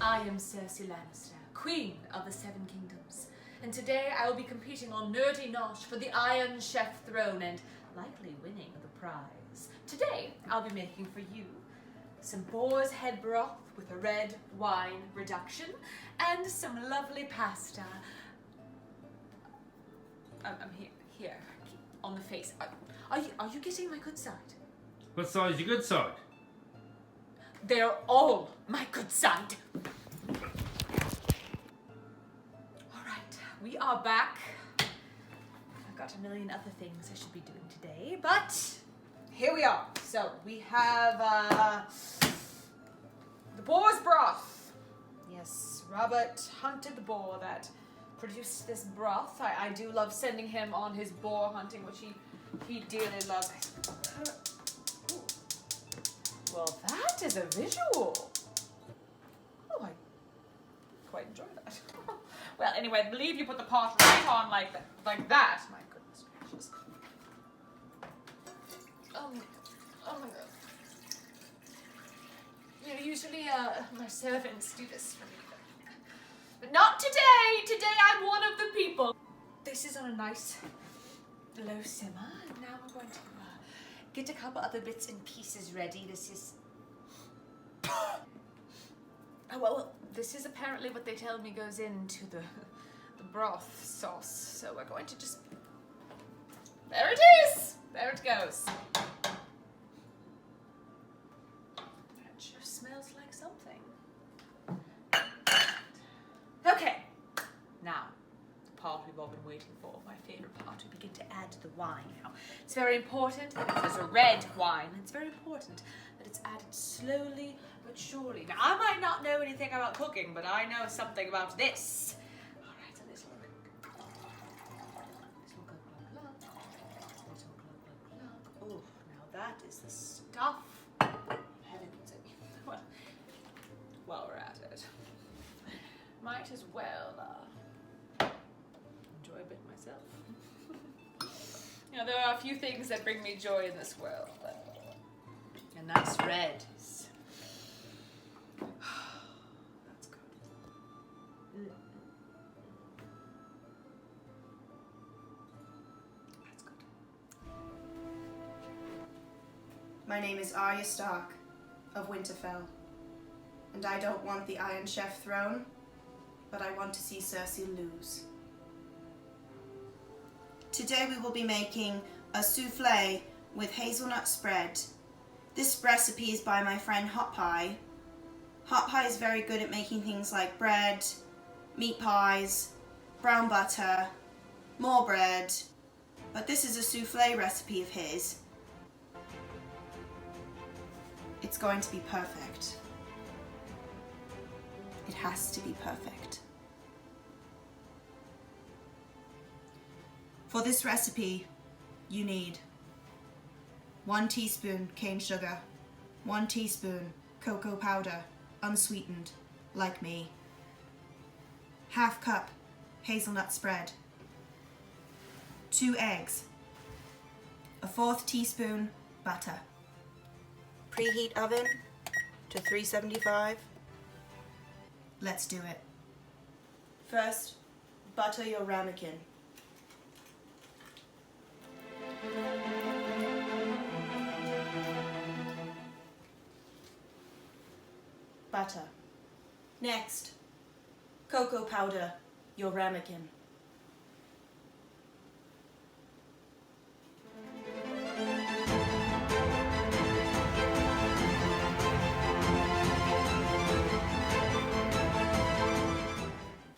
I am Cersei Lannister, Queen of the Seven Kingdoms, and today I will be competing on Nerdy NOSH for the Iron Chef throne and likely winning the prize. Today I'll be making for you some boar's head broth with a red wine reduction and some lovely pasta. I'm here, on the face. Are you getting my good side? What side is your good side? They're all my good side. Alright, we are back. I've got a million other things I should be doing today, but here we are. So we have the boar's broth. Yes, Robert hunted the boar that produced this broth. I do love sending him on his boar hunting, which he dearly loves. Well, that is a visual. Oh, I quite enjoy that. Well, anyway, I believe you put the pot right on like that. My goodness gracious. Oh my god. You know, usually my servants do this for me. But not today! Today I'm one of the people. This is on a nice low simmer, and now we're going to get a couple other bits and pieces ready. This is... Oh, well, this is apparently what they tell me goes into the broth sauce. So we're going to just... There it is! There it goes. That sure smells like something. Okay, now, the part we've all been waiting for, my favorite part, we begin to add the wine. Now, it's very important that if there's a red wine, it's very important that it's added slowly but surely. Now, I might not know anything about cooking, but I know something about this. All right, a little glug, glug, glug. Little glug, glug, glug. Oh, now that is the stuff. Heavens, well, we're at it. Might as well enjoy a bit myself. You know, there are a few things that bring me joy in this world. A nice red is... That's good. That's good. My name is Arya Stark of Winterfell, and I don't want the Iron Chef throne, but I want to see Cersei lose. Today we will be making a souffle with hazelnut spread. This recipe is by my friend Hot Pie. Hot Pie is very good at making things like bread, meat pies, brown butter, more bread, but this is a souffle recipe of his. It's going to be perfect. It has to be perfect. For this recipe, you need 1 teaspoon cane sugar, 1 teaspoon cocoa powder, unsweetened, like me, ½ cup hazelnut spread, 2 eggs, a 1/4 teaspoon butter. Preheat oven to 375. Let's do it. First, butter your ramekin. Butter. Next, cocoa powder your ramekin.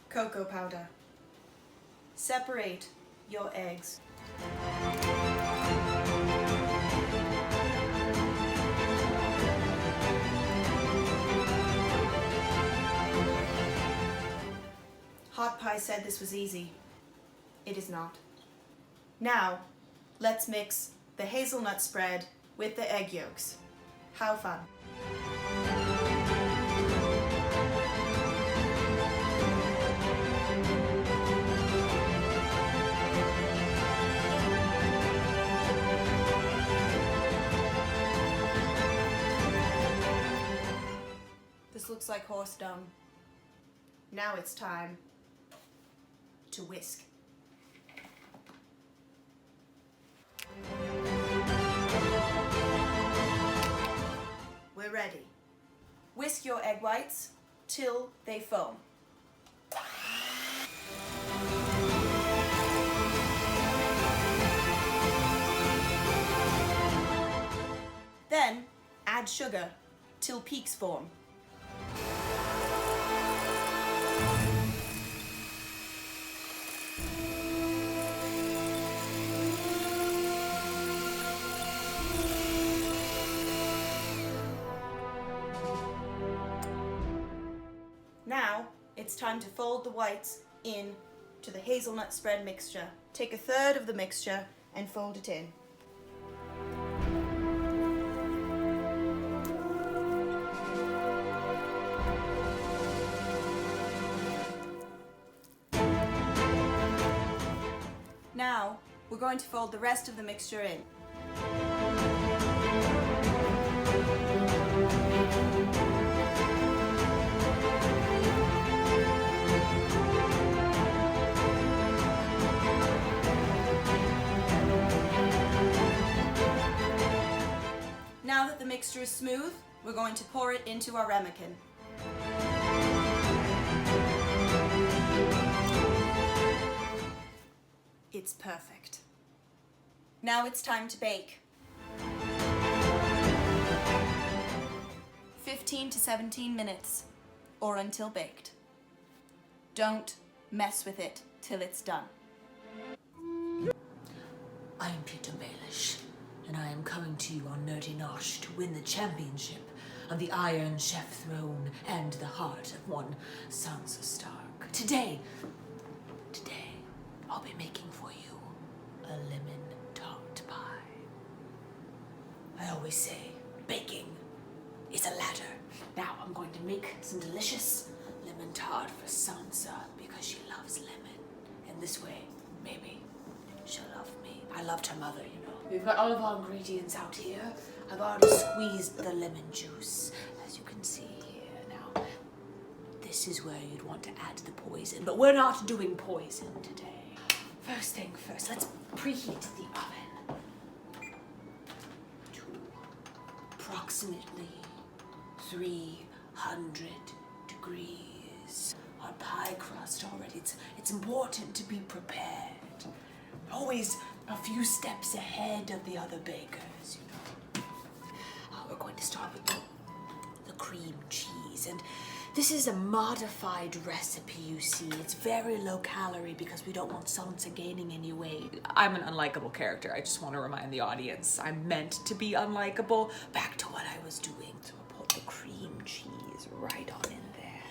Cocoa powder. Separate your eggs. Hot Pie said this was easy. It is not. Now, let's mix the hazelnut spread with the egg yolks. How fun. This looks like horse dung. Now it's time to whisk. We're ready. Whisk your egg whites till they foam. Then add sugar till peaks form. Now it's time to fold the whites in to the hazelnut spread mixture. Take a third of the mixture and fold it in. Now we're going to fold the rest of the mixture in. Now that the mixture is smooth, we're going to pour it into our ramekin. It's perfect. Now it's time to bake. 15 to 17 minutes, or until baked. Don't mess with it till it's done. I am Peter Baelish, and I am coming to you on Nerdy NOSH to win the championship of the Iron Chef throne and the heart of one Sansa Stark. Today, I'll be making for you a lemon tart pie. I always say, baking is a ladder. Now I'm going to make some delicious lemon tart for Sansa because she loves lemon. And this way, maybe she'll love me. I loved her mother, you know. We've got all of our ingredients out here. I've already squeezed the lemon juice, as you can see here. Now, this is where you'd want to add the poison, but we're not doing poison today. First thing first, let's preheat the oven to approximately 300 degrees. Our pie crust already, it's important to be prepared. Always a few steps ahead of the other bakers, you know. We're going to start with the cream cheese, and this is a modified recipe, you see. It's very low calorie because we don't want Sansa gaining any weight. I'm an unlikable character. I just want to remind the audience I'm meant to be unlikable. Back to what I was doing. So we'll put the cream cheese right on in there.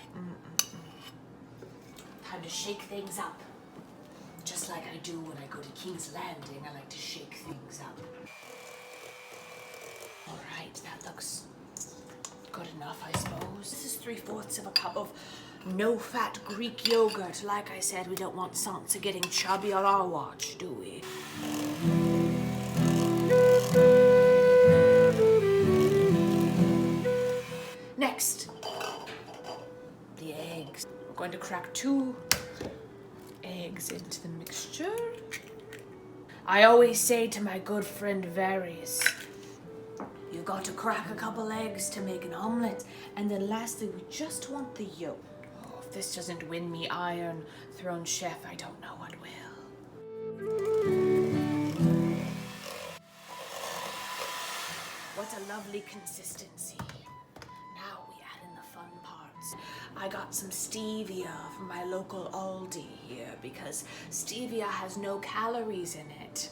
Time to shake things up. Just like I do when I go to King's Landing, I like to shake things up. All right, that looks good enough, I suppose. This is 3/4 of a cup of no-fat Greek yogurt. Like I said, we don't want Sansa getting chubby on our watch, do we? Next, the eggs. We're going to crack 2 eggs into the mixture. I always say to my good friend Varys, you got to crack a couple eggs to make an omelet, and then lastly we just want the yolk. Oh, if this doesn't win me Iron Throne Chef, I don't know what will. What a lovely consistency. Now we add in the fun parts. I got some stevia from my local Aldi here because stevia has no calories in it.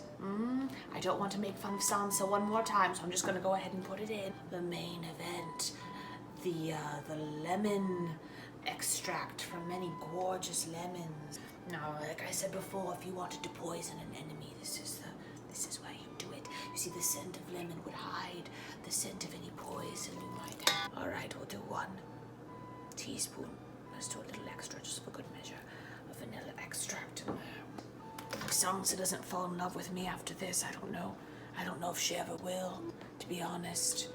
I don't want to make fun of Sansa one more time, so I'm just going to go ahead and put it in. The main event, the lemon extract from many gorgeous lemons. Now, like I said before, if you wanted to poison an enemy, this is where you do it. You see, the scent of lemon would hide the scent of any poison you might have. All right, we'll do 1 teaspoon. Let's do a little extra, just for good measure, of vanilla extract in there. If Sansa doesn't fall in love with me after this, I don't know. I don't know if she ever will, to be honest.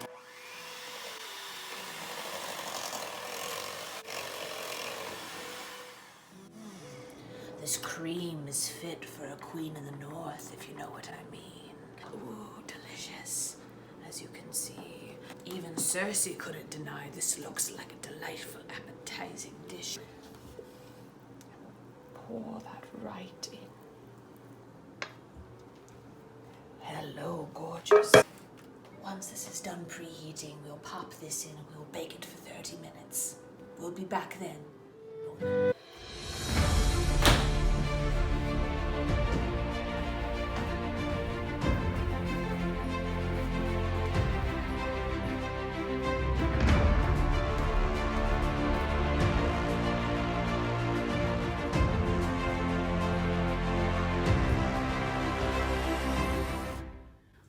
This cream is fit for a queen in the north, if you know what I mean. Ooh, delicious, as you can see. Even Cersei couldn't deny this looks like a delightful, appetizing dish. Pour that right in. Hello, gorgeous. Once this is done preheating, we'll pop this in and we'll bake it for 30 minutes. We'll be back then.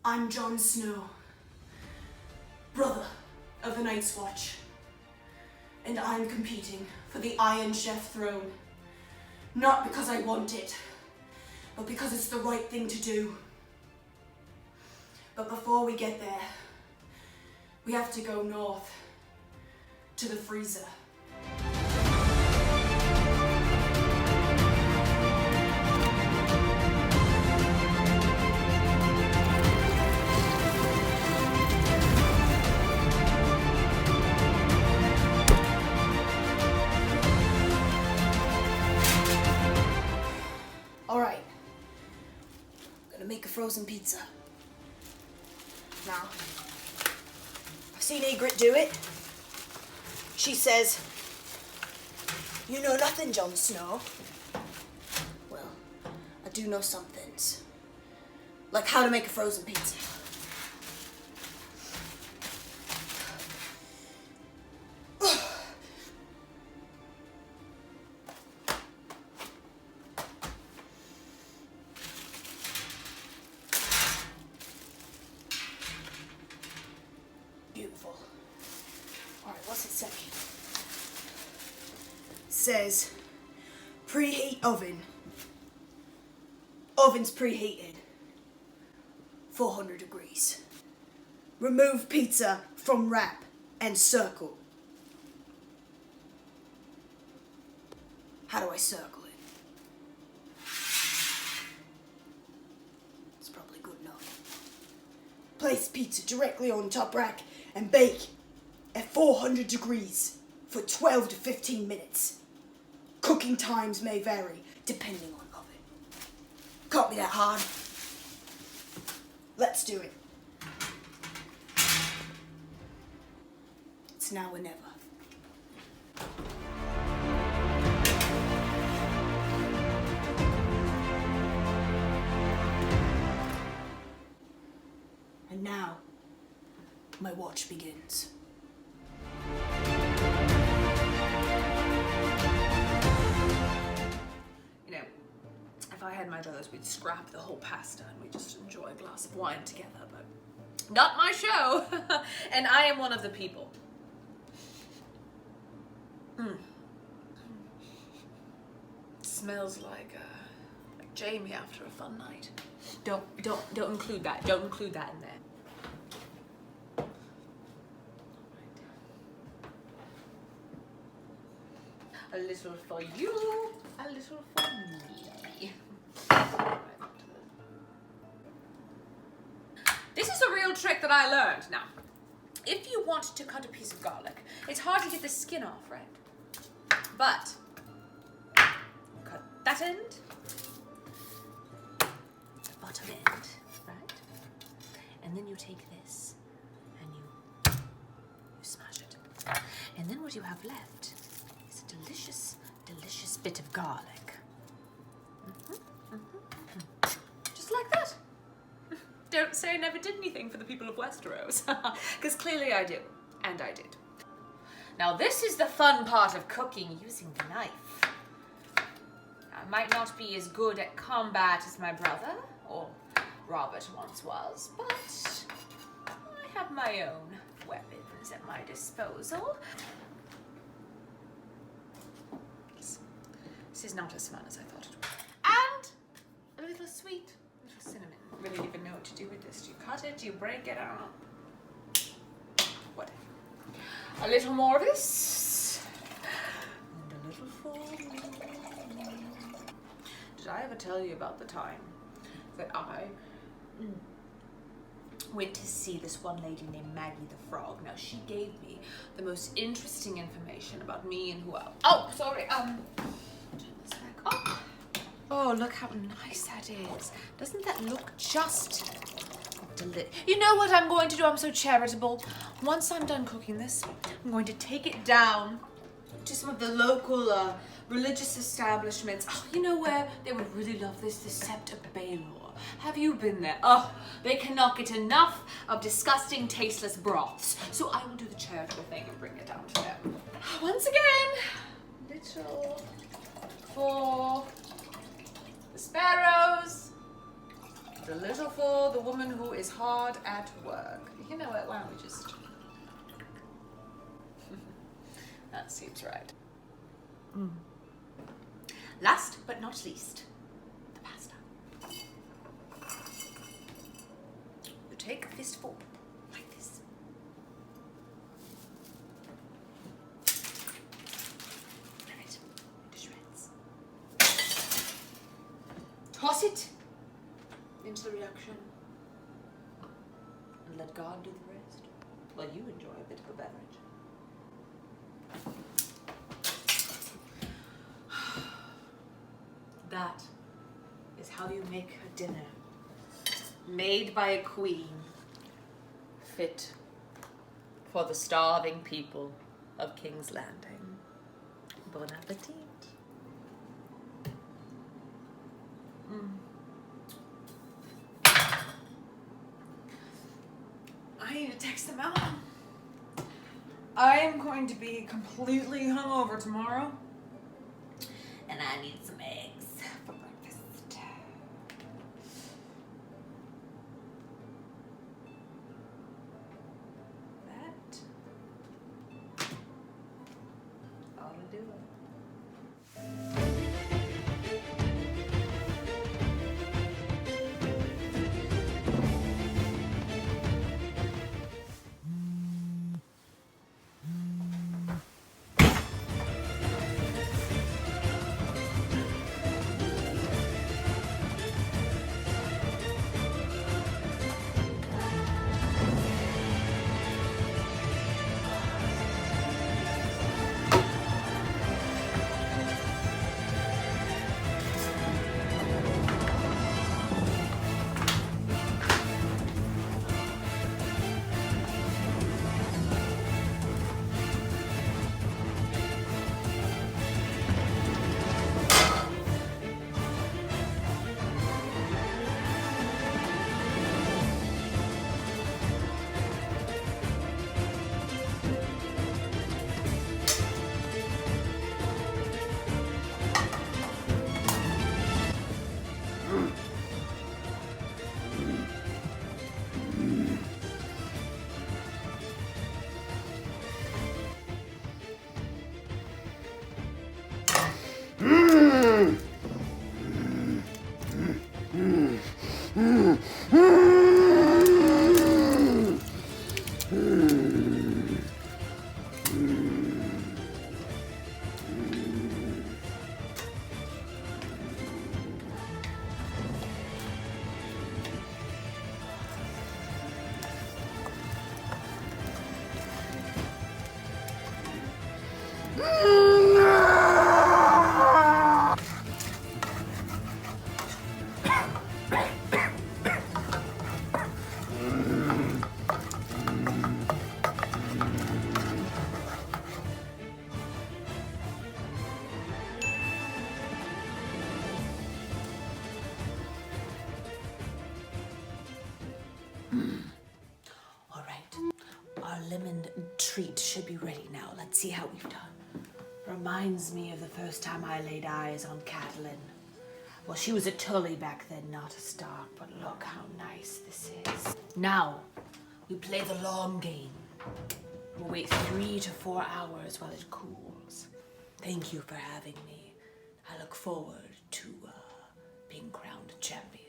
I'm Jon Snow, brother of the Night's Watch, and I'm competing for the Iron Chef throne. Not because I want it, but because it's the right thing to do. But before we get there, we have to go north, to the freezer. Alright. Gonna make a frozen pizza. Now, I've seen Ygritte do it. She says, "You know nothing, Jon Snow." Well, I do know some things. Like how to make a frozen pizza. Beautiful. Alright, what's it say? Says, preheat oven. Oven's preheated. 400 degrees. Remove pizza from wrap and circle. How do I circle it? It's probably good enough. Place pizza directly on top rack and bake at 400 degrees for 12 to 15 minutes. Cooking times may vary depending on oven. Can't be that hard. Let's do it. It's now or never. And now, my watch begins. You know, if I had my brothers, we'd scrap the whole pasta and we'd just enjoy a glass of wine together, but not my show. And I am one of the people. Smells like Jamie after a fun night. Don't include that. Don't include that in there. A little for you, a little for me. This is a real trick that I learned. Now, if you want to cut a piece of garlic, it's hard to get the skin off, right? But, cut that end, the bottom end, right? And then you take this and you smash it. And then what you have left is a delicious, delicious bit of garlic. Just like that. Don't say I never did anything for the people of Westeros, because clearly I do, and I did. Now this is the fun part of cooking using the knife. I might not be as good at combat as my brother, or Robert once was, but I have my own weapons at my disposal. This is not as fun as I thought it would. And a little sweet, a little cinnamon. I really don't even know what to do with this. Do you cut it? Do you break it? I don't know. Whatever. A little more of this. And a little for me. did I ever tell you about the time that I went to see this one lady named Maggie the Frog? Now, she gave me the most interesting information about me and who else. Oh, sorry, turn this back up. Oh, look how nice that is. Doesn't that look just You know what I'm going to do? I'm so charitable. Once I'm done cooking this, I'm going to take it down to some of the local religious establishments. Oh, you know where they would really love this? The Sept of Baelor. Have you been there? Oh, they cannot get enough of disgusting, tasteless broths. So I will do the charitable thing and bring it down to them. Once again, little for the sparrows, a little for the woman who is hard at work. You know what? Why don't we just... That seems right. Last but not least, the pasta. You take a fistful like this. Tear it into shreds. Toss it into the reduction and let God do the rest while you enjoy a bit of a beverage. That is how you make a dinner made by a queen, fit for the starving people of King's Landing. Bon appetit. I need to text them out. I am going to be completely hungover tomorrow, and I need some eggs for breakfast. That ought to do it. All right, our lemon treat should be ready now. Let's see how we've done. Reminds me of the first time I laid eyes on Catelyn. Well, she was a Tully back then, not a Stark, but look how nice this is. Now, we play the long game. We'll wait 3 to 4 hours while it cools. Thank you for having me. I look forward to being crowned champion.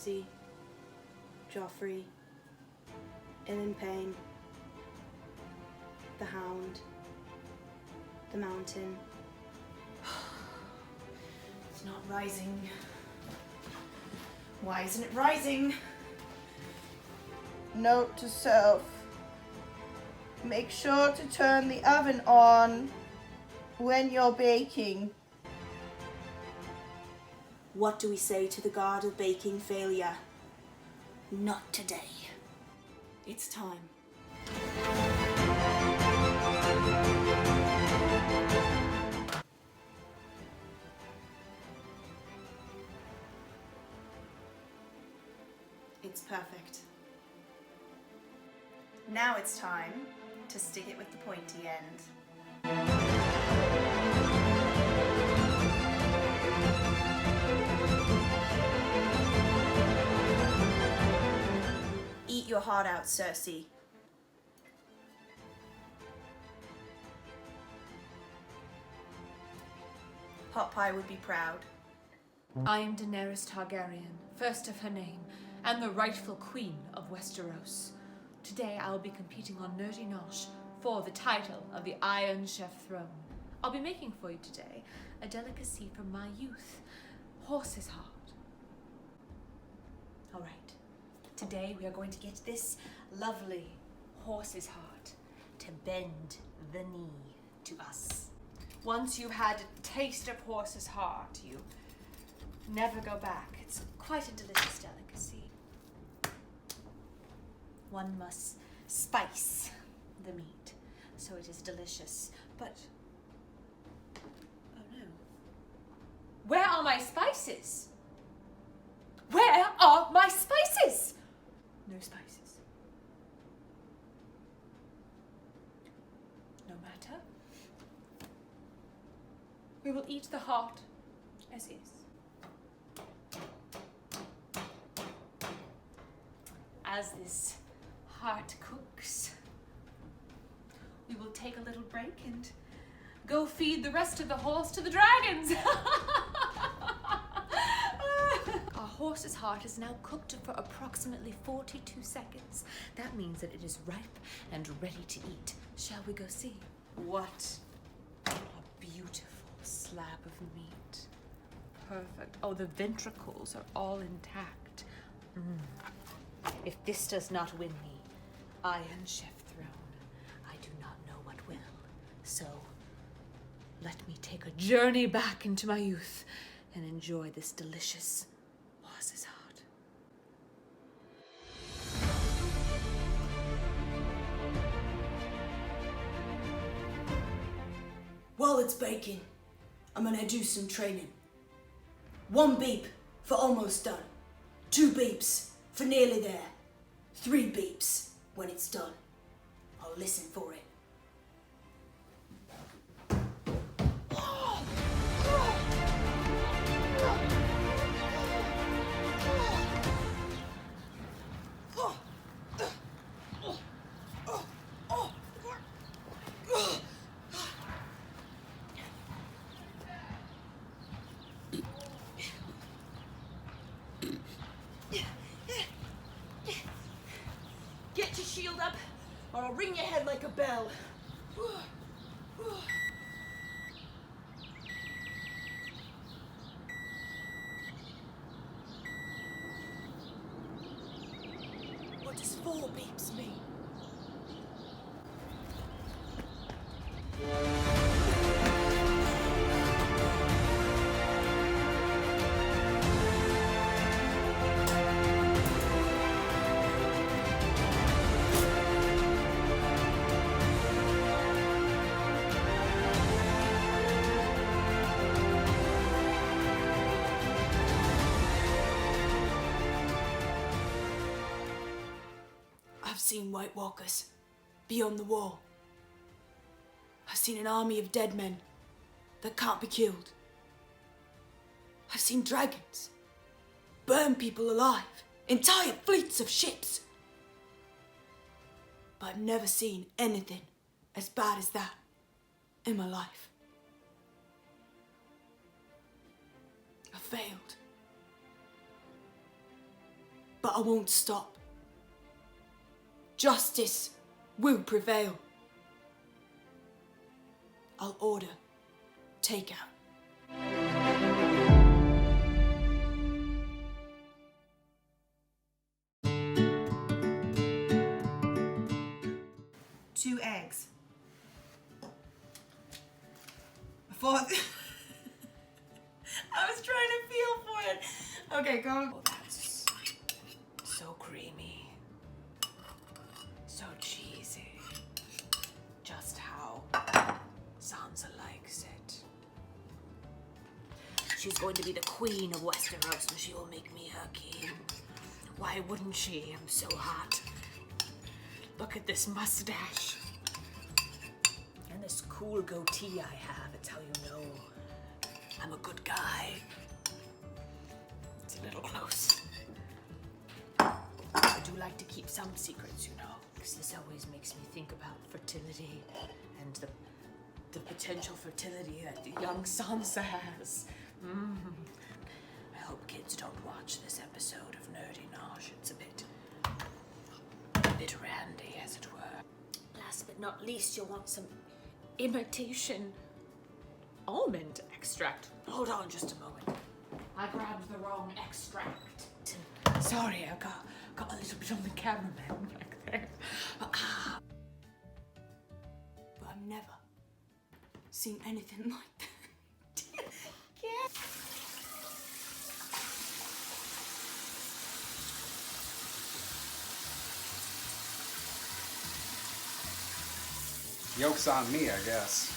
Cersei, Joffrey, Ilyn Payne, the Hound, the Mountain. It's not rising. Why isn't it rising? Note to self. Make sure to turn the oven on when you're baking. What do we say to the god of baking failure? Not today. It's time. It's perfect. Now it's time to stick it with the pointy end. Eat your heart out, Cersei. Hot Pie would be proud. I am Daenerys Targaryen, first of her name, and the rightful queen of Westeros. Today I will be competing on Nerdy NOSH for the title of the Iron Chef throne. I'll be making for you today a delicacy from my youth, horse's heart. Alright, today we are going to get this lovely horse's heart to bend the knee to us. Once you've had a taste of horse's heart, you never go back. It's quite a delicious delicacy. One must spice the meat so it is delicious. But, oh no. Where are my spices? Where are my spices? No spices. No matter. We will eat the heart as is. As this heart cooks, we will take a little break and go feed the rest of the horse to the dragons. Our horse's heart is now cooked for approximately 42 seconds. That means that it is ripe and ready to eat. Shall we go see? What a beautiful slab of meat. Perfect. Oh, the ventricles are all intact. If this does not win me Iron Chef throne, I do not know what will. So, let me take a journey back into my youth and enjoy this delicious horse's heart. While it's baking, I'm gonna do some training. 1 beep for almost done. 2 beeps for nearly there. 3 beeps when it's done. I'll listen for it. Get your shield up, or I'll ring your head like a bell. What does 4 beeps mean? I've seen White Walkers beyond the wall. I've seen an army of dead men that can't be killed. I've seen dragons burn people alive, entire fleets of ships. But I've never seen anything as bad as that in my life. I failed. I won't stop. Justice will prevail. I'll order takeout. Two eggs. Before I was trying to feel for it. Okay, go. Oh, that's so creamy. So cheesy. Just how Sansa likes it. She's going to be the queen of Westeros and she will make me her king. Why wouldn't she? I'm so hot. Look at this mustache. And this cool goatee I have. It's how you know I'm a good guy. It's a little close. I do like to keep some secrets, you know, because this always makes me think about fertility and the potential fertility that the young Sansa has. I hope kids don't watch this episode of Nerdy Nosh. It's a bit randy, as it were. Last but not least, you'll want some imitation almond extract. Hold on just a moment. I grabbed the wrong extract. Sorry, I got a little bit on the cameraman back there. But I've never seen anything like that. Yeah. Yolk's on me, I guess.